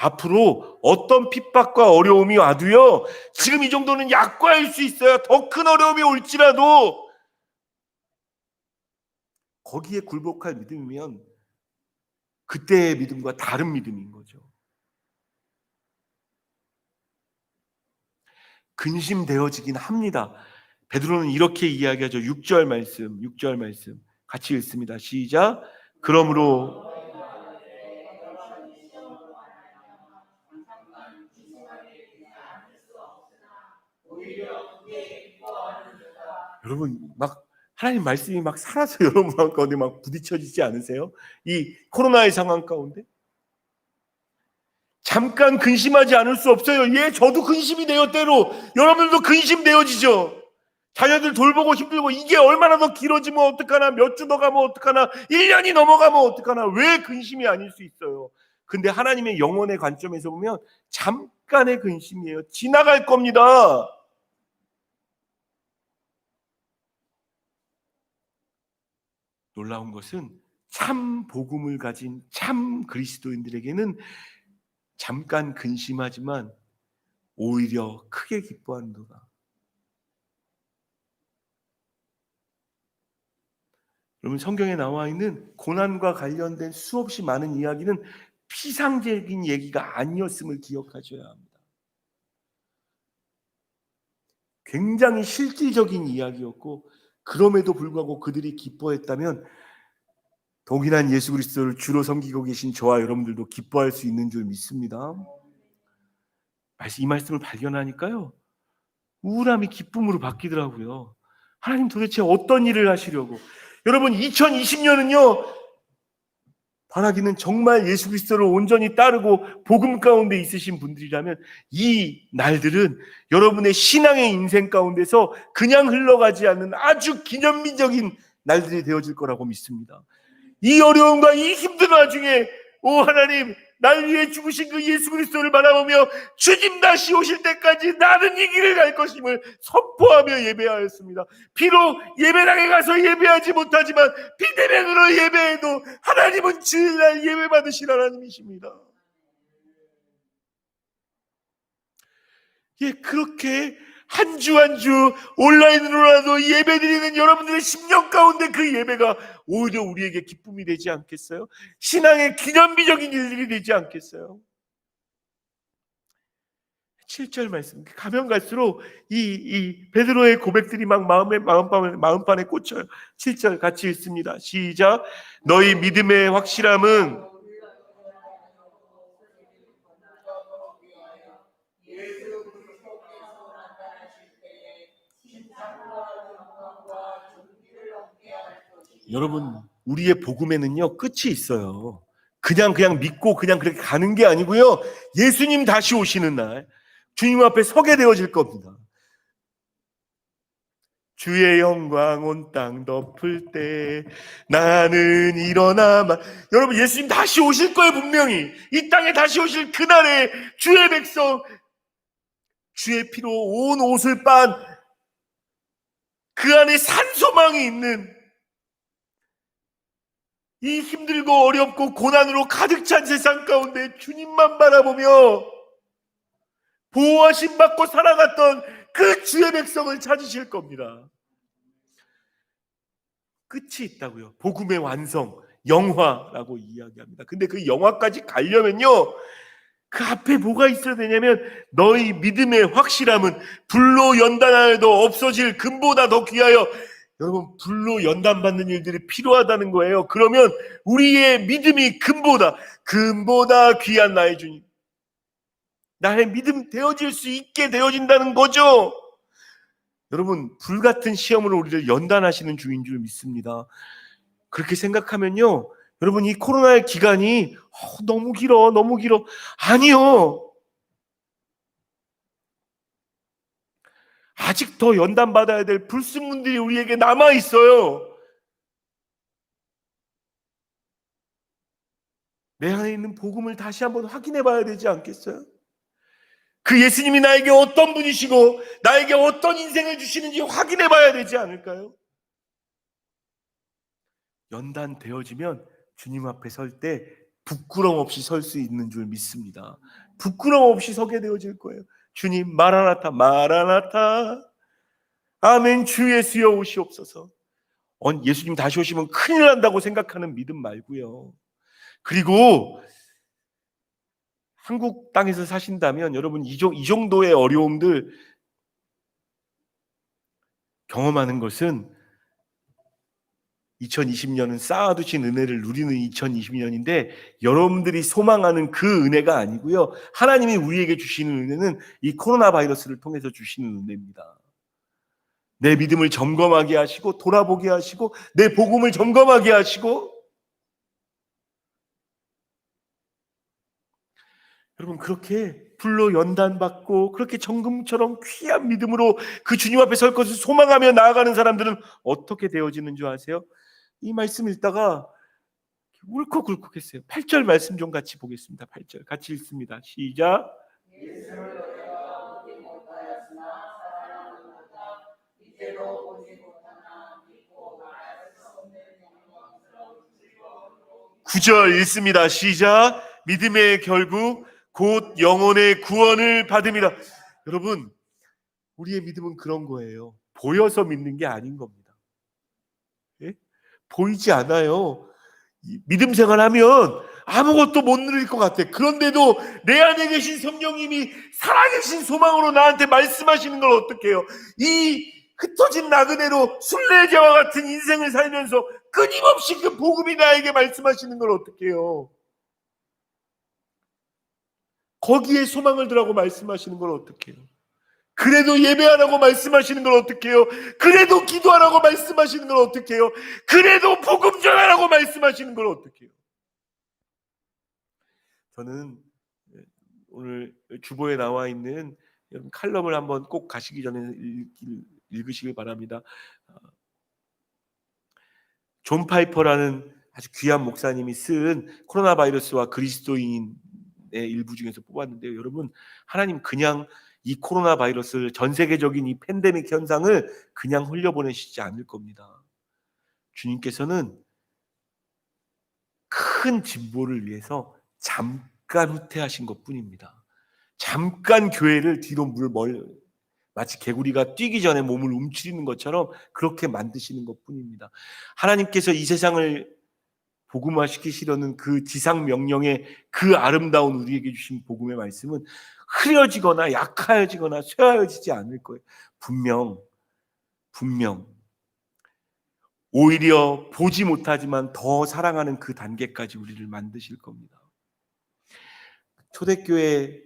앞으로 어떤 핍박과 어려움이 와도요, 지금 이 정도는 약과일 수 있어요. 더 큰 어려움이 올지라도 거기에 굴복할 믿음이면 그때의 믿음과 다른 믿음인 거죠. 근심되어지긴 합니다. 베드로는 이렇게 이야기하죠. 6절 말씀 같이 읽습니다. 시작. 그러므로 여러분, 막 하나님 말씀이 막 살아서 여러분 가운데 막 부딪혀지지 않으세요? 이 코로나의 상황 가운데 잠깐 근심하지 않을 수 없어요. 예, 저도 근심이 돼요. 때로 여러분들도 근심되어지죠. 자녀들 돌보고 힘들고, 이게 얼마나 더 길어지면 어떡하나, 몇 주 더 가면 어떡하나, 1년이 넘어가면 어떡하나, 왜 근심이 아닐 수 있어요? 근데 하나님의 영혼의 관점에서 보면 잠깐의 근심이에요. 지나갈 겁니다. 놀라운 것은 참 복음을 가진 참 그리스도인들에게는 잠깐 근심하지만 오히려 크게 기뻐한도다. 여러분, 성경에 나와 있는 고난과 관련된 수없이 많은 이야기는 피상적인 얘기가 아니었음을 기억하셔야 합니다. 굉장히 실질적인 이야기였고, 그럼에도 불구하고 그들이 기뻐했다면 동일한 예수 그리스도를 주로 섬기고 계신 저와 여러분들도 기뻐할 수 있는 줄 믿습니다. 이 말씀을 발견하니까요, 우울함이 기쁨으로 바뀌더라고요. 하나님 도대체 어떤 일을 하시려고? 여러분, 2020년은요, 바라기는 정말 예수 그리스도를 온전히 따르고 복음 가운데 있으신 분들이라면 이 날들은 여러분의 신앙의 인생 가운데서 그냥 흘러가지 않는 아주 기념비적인 날들이 되어질 거라고 믿습니다. 이 어려움과 이 힘든 와중에, 오 하나님, 날 위해 죽으신 그 예수 그리스도를 바라보며 주님 다시 오실 때까지 나는 이 길을 갈 것임을 선포하며 예배하였습니다. 비록 예배당에 가서 예배하지 못하지만 비대면으로 예배해도 하나님은 주일날 예배 받으실 하나님이십니다. 예, 그렇게 한 주 한 주 온라인으로라도 예배드리는 여러분들의 심령 가운데 그 예배가 오히려 우리에게 기쁨이 되지 않겠어요? 신앙의 기념비적인 일들이 되지 않겠어요? 7절 말씀 가면 갈수록 이 베드로의 고백들이 막 마음판에 꽂혀요. 7절 같이 읽습니다. 시작. 너희 믿음의 확실함은 여러분, 우리의 복음에는요 끝이 있어요. 그냥 믿고 그냥 그렇게 가는 게 아니고요. 예수님 다시 오시는 날 주님 앞에 서게 되어질 겁니다. 주의 영광 온 땅 덮을 때 나는 일어나만. 여러분, 예수님 다시 오실 거예요. 분명히 이 땅에 다시 오실 그날에 주의 백성, 주의 피로 온 옷을 빤 그 안에 산소망이 있는, 이 힘들고 어렵고 고난으로 가득 찬 세상 가운데 주님만 바라보며 보호하심 받고 살아갔던 그 주의 백성을 찾으실 겁니다. 끝이 있다고요. 복음의 완성, 영화라고 이야기합니다. 근데 그 영화까지 가려면요 그 앞에 뭐가 있어야 되냐면 너희 믿음의 확실함은 불로 연단하여도 없어질 금보다 더 귀하여. 여러분, 불로 연단받는 일들이 필요하다는 거예요. 그러면 우리의 믿음이 금보다 귀한 나의 주님, 나의 믿음 되어질 수 있게 되어진다는 거죠. 여러분, 불같은 시험으로 우리를 연단하시는 주인 줄 믿습니다. 그렇게 생각하면요 여러분, 이 코로나의 기간이 너무 길어 아니요, 아직 더 연단받아야 될 불순물들이 우리에게 남아있어요. 내 안에 있는 복음을 다시 한번 확인해 봐야 되지 않겠어요? 그 예수님이 나에게 어떤 분이시고 나에게 어떤 인생을 주시는지 확인해 봐야 되지 않을까요? 연단되어지면 주님 앞에 설 때 부끄럼 없이 설 수 있는 줄 믿습니다. 부끄럼 없이 서게 되어질 거예요. 주님, 마라나타 마라나타, 아멘, 주 예수여 오시옵소서. 예수님 다시 오시면 큰일 난다고 생각하는 믿음 말고요. 그리고 한국 땅에서 사신다면 여러분, 이 정도의 어려움들 경험하는 것은 2020년은 쌓아두신 은혜를 누리는 2020년인데 여러분들이 소망하는 그 은혜가 아니고요, 하나님이 우리에게 주시는 은혜는 이 코로나 바이러스를 통해서 주시는 은혜입니다. 내 믿음을 점검하게 하시고 돌아보게 하시고 내 복음을 점검하게 하시고. 여러분, 그렇게 불로 연단받고 그렇게 정금처럼 귀한 믿음으로 그 주님 앞에 설 것을 소망하며 나아가는 사람들은 어떻게 되어지는 줄 아세요? 이 말씀 읽다가 울컥울컥했어요. 8절 말씀 좀 같이 보겠습니다. 8절 같이 읽습니다. 시작. 구절 읽습니다. 시작. 믿음의 결국 곧 영혼의 구원을 받음이라. 여러분, 우리의 믿음은 그런 거예요. 보여서 믿는 게 아닌 겁니다. 예? 보이지 않아요. 믿음 생활하면 아무것도 못 누릴 것 같아. 그런데도 내 안에 계신 성령님이 살아계신 소망으로 나한테 말씀하시는 걸 어떻게 해요? 이 흩어진 나그네로 순례자와 같은 인생을 살면서 끊임없이 그 복음이 나에게 말씀하시는 걸 어떻게 해요? 거기에 소망을 두라고 말씀하시는 걸 어떻게 해요? 그래도 예배하라고 말씀하시는 걸 어떻게 해요? 그래도 기도하라고 말씀하시는 걸 어떻게 해요? 그래도 복음 전하라고 말씀하시는 걸 어떻게 해요? 저는 오늘 주보에 나와 있는 칼럼을 한번 꼭 가시기 전에 읽으시길 바랍니다. 존 파이퍼라는 아주 귀한 목사님이 쓴 코로나 바이러스와 그리스도인의 일부 중에서 뽑았는데요. 여러분, 하나님 그냥 이 코로나 바이러스를, 전 세계적인 이 팬데믹 현상을 그냥 흘려보내시지 않을 겁니다. 주님께서는 큰 진보를 위해서 잠깐 후퇴하신 것뿐입니다. 잠깐 교회를 뒤로 마치 개구리가 뛰기 전에 몸을 움츠리는 것처럼 그렇게 만드시는 것뿐입니다. 하나님께서 이 세상을 복음화시키시려는 그 지상 명령의 그 아름다운 우리에게 주신 복음의 말씀은 흐려지거나 약하여지거나 쇠하여지지 않을 거예요. 분명 오히려 보지 못하지만 더 사랑하는 그 단계까지 우리를 만드실 겁니다. 초대교회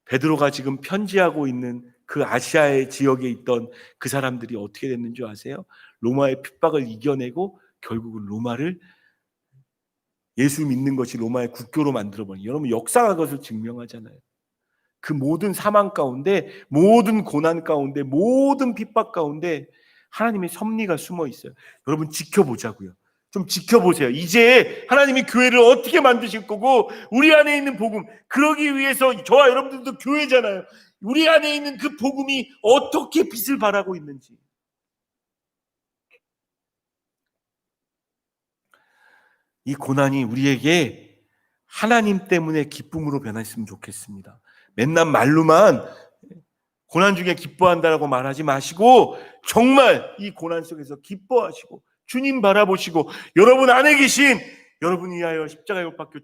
베드로가 지금 편지하고 있는 그 아시아의 지역에 있던 그 사람들이 어떻게 됐는 줄 아세요? 로마의 핍박을 이겨내고 결국은 로마를, 예수 믿는 것이 로마의 국교로 만들어버린, 여러분 역사가 그것을 증명하잖아요. 그 모든 사망 가운데, 모든 고난 가운데, 모든 핍박 가운데 하나님의 섭리가 숨어 있어요. 여러분 지켜보자고요. 좀 지켜보세요. 이제 하나님이 교회를 어떻게 만드실 거고, 우리 안에 있는 복음, 그러기 위해서 저와 여러분들도 교회잖아요. 우리 안에 있는 그 복음이 어떻게 빛을 발하고 있는지. 이 고난이 우리에게 하나님 때문에 기쁨으로 변했으면 좋겠습니다. 맨날 말로만 고난 중에 기뻐한다라고 말하지 마시고, 정말 이 고난 속에서 기뻐하시고 주님 바라보시고, 여러분 안에 계신, 여러분 위하여 십자가에 못 박혀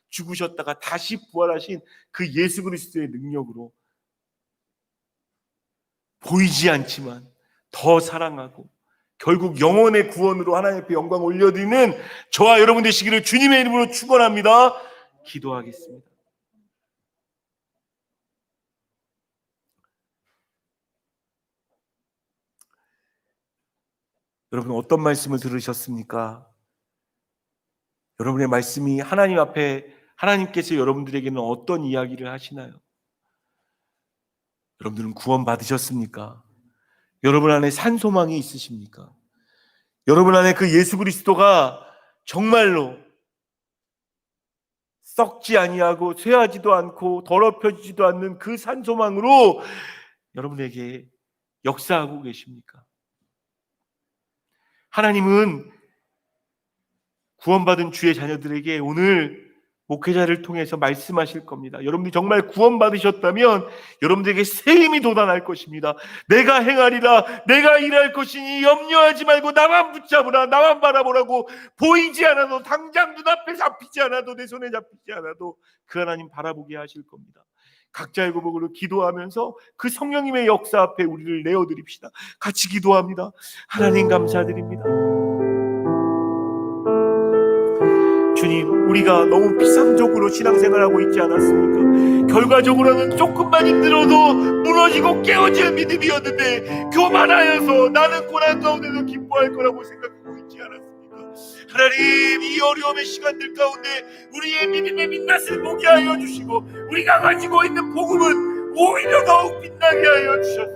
죽으셨다가 다시 부활하신 그 예수 그리스도의 능력으로 보이지 않지만 더 사랑하고 결국 영혼의 구원으로 하나님 앞에 영광 올려드리는 저와 여러분 되시기를 주님의 이름으로 축원합니다. 기도하겠습니다. 여러분 어떤 말씀을 들으셨습니까? 여러분의 말씀이 하나님 앞에, 하나님께서 여러분들에게는 어떤 이야기를 하시나요? 여러분들은 구원 받으셨습니까? 여러분 안에 산소망이 있으십니까? 여러분 안에 그 예수 그리스도가 정말로 썩지 아니하고 쇠하지도 않고 더럽혀지지도 않는 그 산소망으로 여러분에게 역사하고 계십니까? 하나님은 구원받은 주의 자녀들에게 오늘 목회자를 통해서 말씀하실 겁니다. 여러분들이 정말 구원받으셨다면 여러분들에게 새 힘이 돋아날 것입니다. 내가 행하리라, 내가 일할 것이니 염려하지 말고 나만 붙잡으라, 나만 바라보라고. 보이지 않아도, 당장 눈앞에 잡히지 않아도, 내 손에 잡히지 않아도 그 하나님 바라보게 하실 겁니다. 각자의 고백으로 기도하면서 그 성령님의 역사 앞에 우리를 내어드립시다. 같이 기도합니다. 하나님 감사드립니다. 주님, 우리가 너무 비상적으로 신앙생활하고 있지 않았습니까? 결과적으로는 조금만 힘들어도 무너지고 깨어질 믿음이었는데 교만하여서 나는 고난 가운데서 기뻐할 거라고 생각하고 있지 않았습니까? 하나님, 이 어려움의 시간들 가운데 우리의 믿음의 민낯을 보게 하여 주시고, 우리가 가지고 있는 복음은 오히려 더욱 빛나게 하여 주셔서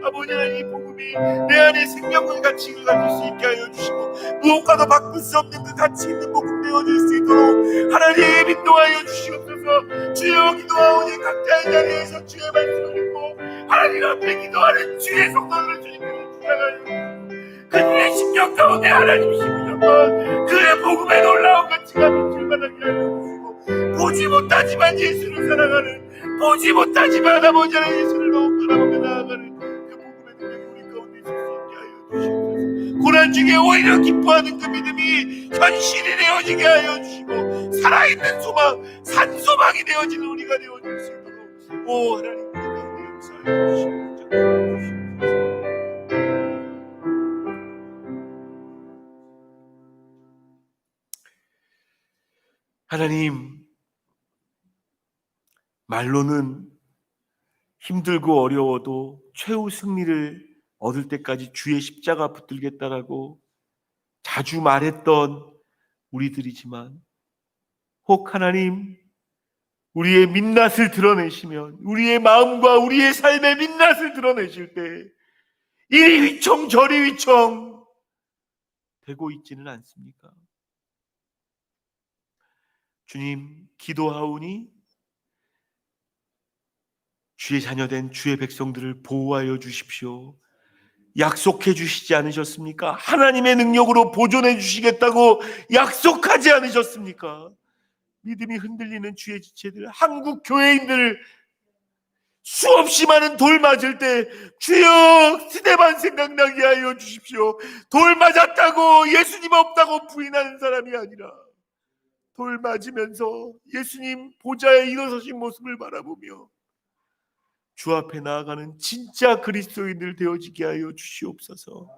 아버지 하나님, 이 복음이 내 안에 생명과 가치를 가질 수 있게 하여 주시고, 무엇과도 바꿀 수 없는 그 가치 있는 복음 되어질 수 있도록 하나님 인도하여 주시옵소서. 주여, 기도하오니 각자의 자리에서 주의 말씀을 듣고 하나님 앞에 기도하는 주의 성도들을 주님께로 주장하여 그들의 심령 가운데 하나님 힘을 한번 그의 복음의 놀라운 가치가 빛을 발하게 하여 주시고, 보지 못하지만 예수를 사랑하는, 보지 못하지만 아버지 하나님 예수를 너무 바라보며 나아가는 고난 중에 오히려 기뻐하는 그 믿음이 현실이 되어지게 하여 주시고, 살아있는 소망, 산소망이 되어지는 우리가 되어질 수 있도록 오 하나님, 우리 가운데 역사하여 주시옵소서. 하나님, 말로는 힘들고 어려워도 최후 승리를 얻을 때까지 주의 십자가 붙들겠다라고 자주 말했던 우리들이지만, 혹 하나님, 우리의 민낯을 드러내시면, 우리의 마음과 우리의 삶의 민낯을 드러내실 때 이리 휘청 저리 휘청 되고 있지는 않습니까? 주님, 기도하오니 주의 자녀된 주의 백성들을 보호하여 주십시오. 약속해 주시지 않으셨습니까? 하나님의 능력으로 보존해 주시겠다고 약속하지 않으셨습니까? 믿음이 흔들리는 주의 지체들, 한국 교회인들, 수없이 많은 돌 맞을 때 주여 스데반 생각나게 하여 주십시오. 돌 맞았다고 예수님 없다고 부인하는 사람이 아니라 돌 맞으면서 예수님 보좌에 일어서신 모습을 바라보며 주 앞에 나아가는 진짜 그리스도인들 되어지게 하여 주시옵소서.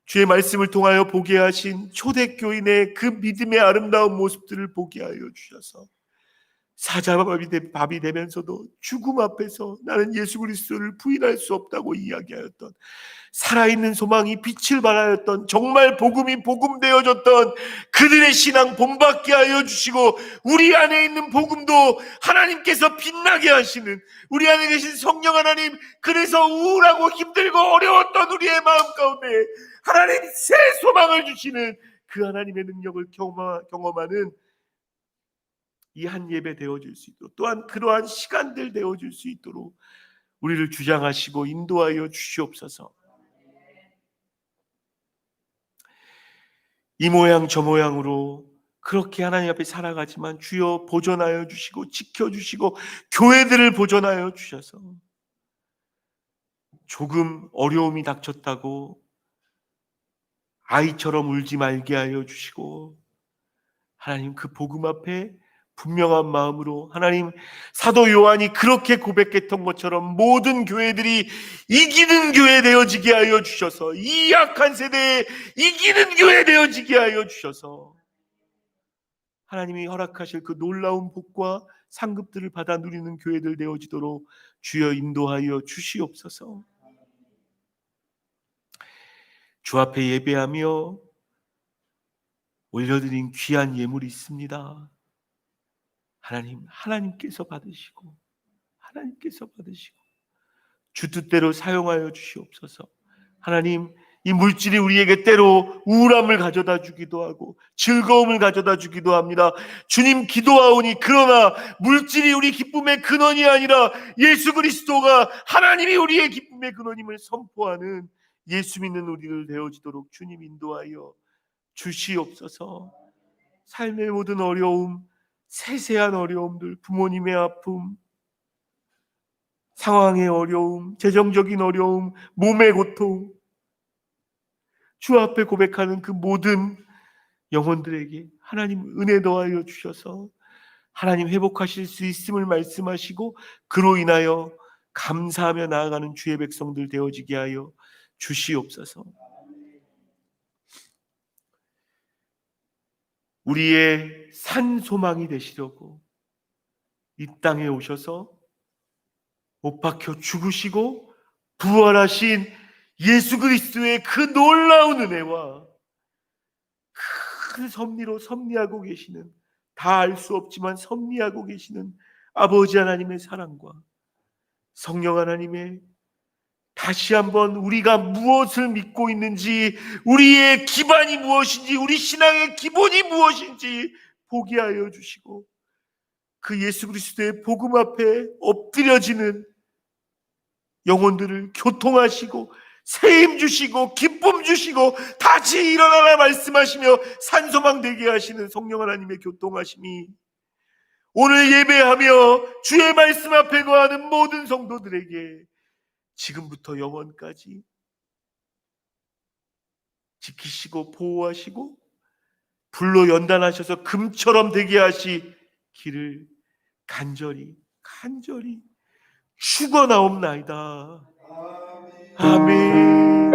주의 말씀을 통하여 보게 하신 초대교인의 그 믿음의 아름다운 모습들을 보게 하여 주셔서 사자밥이 되면서도 죽음 앞에서 나는 예수 그리스도를 부인할 수 없다고 이야기하였던, 살아있는 소망이 빛을 발하였던, 정말 복음이 복음되어졌던 그들의 신앙 본받게 하여 주시고, 우리 안에 있는 복음도 하나님께서 빛나게 하시는, 우리 안에 계신 성령 하나님, 그래서 우울하고 힘들고 어려웠던 우리의 마음 가운데 하나님 새 소망을 주시는 그 하나님의 능력을 경험하는 이 한 예배 되어질 수 있도록, 또한 그러한 시간들 되어질 수 있도록 우리를 주장하시고 인도하여 주시옵소서. 이 모양 저 모양으로 그렇게 하나님 앞에 살아가지만 주여 보존하여 주시고 지켜주시고 교회들을 보존하여 주셔서 조금 어려움이 닥쳤다고 아이처럼 울지 말게 하여 주시고, 하나님 그 복음 앞에 분명한 마음으로, 하나님 사도 요한이 그렇게 고백했던 것처럼 모든 교회들이 이기는 교회 되어지게 하여 주셔서, 이 약한 세대에 이기는 교회 되어지게 하여 주셔서 하나님이 허락하실 그 놀라운 복과 상급들을 받아 누리는 교회들 되어지도록 주여 인도하여 주시옵소서. 주 앞에 예배하며 올려드린 귀한 예물이 있습니다. 하나님께서 받으시고 주 뜻대로 사용하여 주시옵소서. 하나님, 이 물질이 우리에게 때로 우울함을 가져다 주기도 하고 즐거움을 가져다 주기도 합니다. 주님, 기도하오니 그러나 물질이 우리 기쁨의 근원이 아니라 예수 그리스도가 하나님이 우리의 기쁨의 근원임을 선포하는 예수 믿는 우리를 되어지도록 주님 인도하여 주시옵소서. 삶의 모든 어려움, 세세한 어려움들, 부모님의 아픔, 상황의 어려움, 재정적인 어려움, 몸의 고통, 주 앞에 고백하는 그 모든 영혼들에게 하나님 은혜 더하여 주셔서 하나님 회복하실 수 있음을 말씀하시고 그로 인하여 감사하며 나아가는 주의 백성들 되어지게 하여 주시옵소서. 우리의 산 소망이 되시려고 이 땅에 오셔서 못 박혀 죽으시고 부활하신 예수 그리스도의 그 놀라운 은혜와 큰 섭리로 섭리하고 계시는, 다 알 수 없지만 섭리하고 계시는 아버지 하나님의 사랑과 성령 하나님의, 다시 한번 우리가 무엇을 믿고 있는지, 우리의 기반이 무엇인지, 우리 신앙의 기본이 무엇인지 보게 하여 주시고 그 예수 그리스도의 복음 앞에 엎드려지는 영혼들을 교통하시고 세임 주시고 기쁨 주시고 다시 일어나라 말씀하시며 산소망 되게 하시는 성령 하나님의 교통하심이 오늘 예배하며 주의 말씀 앞에 거하는 모든 성도들에게 지금부터 영원까지 지키시고 보호하시고 불로 연단하셔서 금처럼 되게 하시기를 간절히 축원하옵나이다. 아멘.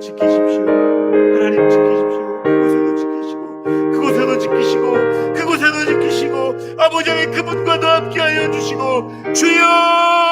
지키십시오. 하나님 지키십시오. 그곳에도 지키시고 아버지의 그분과도 함께하여 주시고 주여